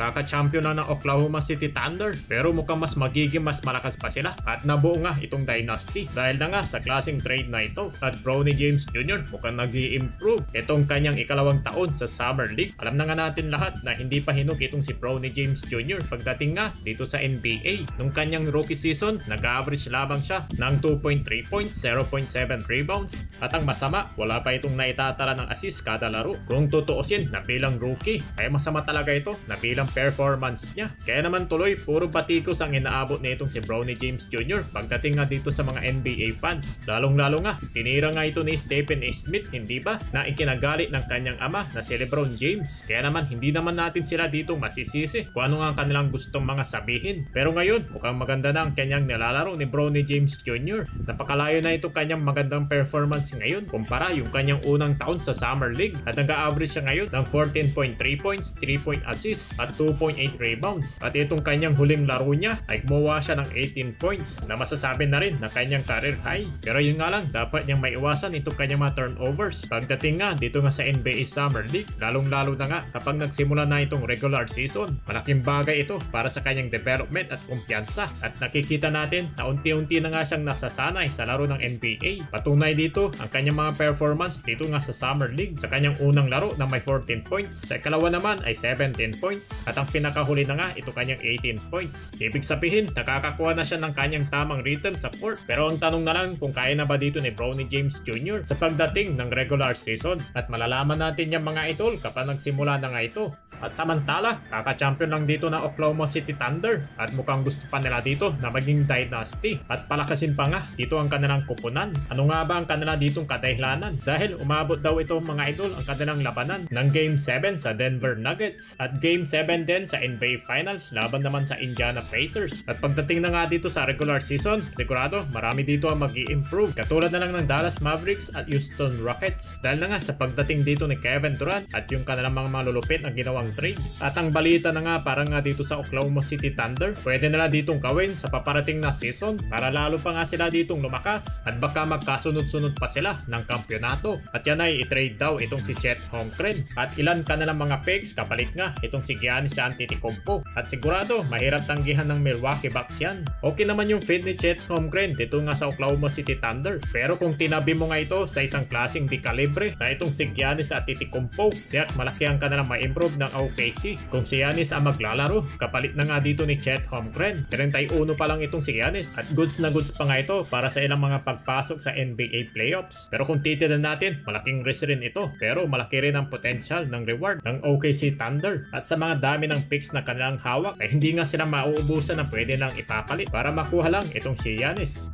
kaka-champion na ng Oklahoma City Thunder pero mukhang mas magiging mas malakas pa sila at nabuo nga itong dynasty dahil na nga sa klaseng trade na ito at Bronny James Jr. mukhang nag-i-improve itong kanyang ikalawang taon sa Summer League. Alam na nga natin lahat na hindi pa hinug itong si Bronny James Jr. pagdating nga dito sa NBA. Nung kanyang rookie season, nag-average lamang siya ng 2.3 points, 0.7 rebounds at ang masama, wala pa itong naitatala ng assist kada laro. Kung tutuusin na bilang rookie, ay masama talaga ito na bilang performance niya. Kaya naman tuloy, puro batikos ang inaabot na itong si Bronny James Jr. pagdating nga dito sa mga NBA fans. Lalong-lalo nga, tinira nga ito ni Stephen A. Smith, hindi ba, na ikinagalit ng kanyang ama na si LeBron James. Kaya naman, hindi naman natin sila dito masisisi kung ano nga ang kanilang gustong mga sabihin. Pero ngayon, mukhang maganda na ang kanyang nilalaro ni Bronny James Jr. Napakalayo na ito kanyang magandang performance ngayon kumpara yung kanyang unang taon sa Summer League at nag-average siya ngayon ng 14.3 points, 3 point assists at 2.8 rebounds. At itong kanyang huling laro niya ay gumawa siya ng 18 points na masasabi na rin na kanyang career high. Pero yun nga lang, dapat niyang maiwasan itong kanyang mga turnovers pagdating nga dito nga sa NBA Summer League, lalong-lalo na nga kapag nagsimula na itong regular season. Malaking bagay ito para sa kanyang development at kumpiyansa at nakikita natin na unti-unti na nga siyang nasasanay sa laro ng NBA. Patunay dito ang kanyang mga performance dito nga sa Summer League. Sa kanyang unang laro na may 14 points, sa ikalawa naman ay 17 points at ang pinakahuli na nga ito kanyang 18 points. Ibig sabihin, nakakakuha na siya ng kanyang tamang rhythm sa court. Pero ang tanong na lang kung kaya na ba dito ni Bronny James Jr. sa pagdating ng regular season at malalaman natin yung mga idol kapag nagsimula na nga ito. At samantala, kaka-champion lang dito na Oklahoma City Thunder at mukhang gusto pa nila dito na maging dynasty at palakasin pa nga dito ang kanilang kupunan. Ano nga ba ang kanila ditong kadahilanan? Dahil umabot daw ito mga idol ang kanilang labanan ng Game 7 sa Denver Nuggets at Game 7 din sa NBA Finals laban naman sa Indiana Pacers. At pagdating na nga dito sa regular season, sigurado marami dito ang mag-i-improve katulad na lang ng Dallas Mavericks at Houston Rockets dahil na nga sa pagdating dito ni Kevin Durant at yung kanilang mga malulupit na ginawang trade. At ang balita na nga parang nga dito sa Oklahoma City Thunder, pwede nila ditong gawin sa paparating na season para lalo pa nga sila ditong lumakas at baka magkasunod-sunod pa sila ng kampyonato. At yan ay i-trade daw itong si Chet Holmgren at ilan ka na lang mga picks kapalit nga itong si Giannis Antetokounmpo. At sigurado mahirap tanggihan ng Milwaukee Bucks yan. Okay naman yung fit ni Chet Holmgren dito nga sa Oklahoma City Thunder, pero kung tinabi mo nga ito sa isang klaseng di kalibre na itong si Giannis Antetokounmpo, tiyak malaki ang kanilang ma-improve ng OKC. Kung si Giannis ang maglalaro, kapalit na nga dito ni Chet Holmgren. 31 pa lang itong si Giannis at goods na goods pa nga ito para sa ilang mga pagpasok sa NBA playoffs. Pero kung titignan natin, malaking risk rin ito pero malaki rin ang potential ng reward ng OKC Thunder. At sa mga dami ng picks na kanilang hawak ay hindi nga sila mauubusan na pwede lang ipapalit para makuha lang itong si Giannis.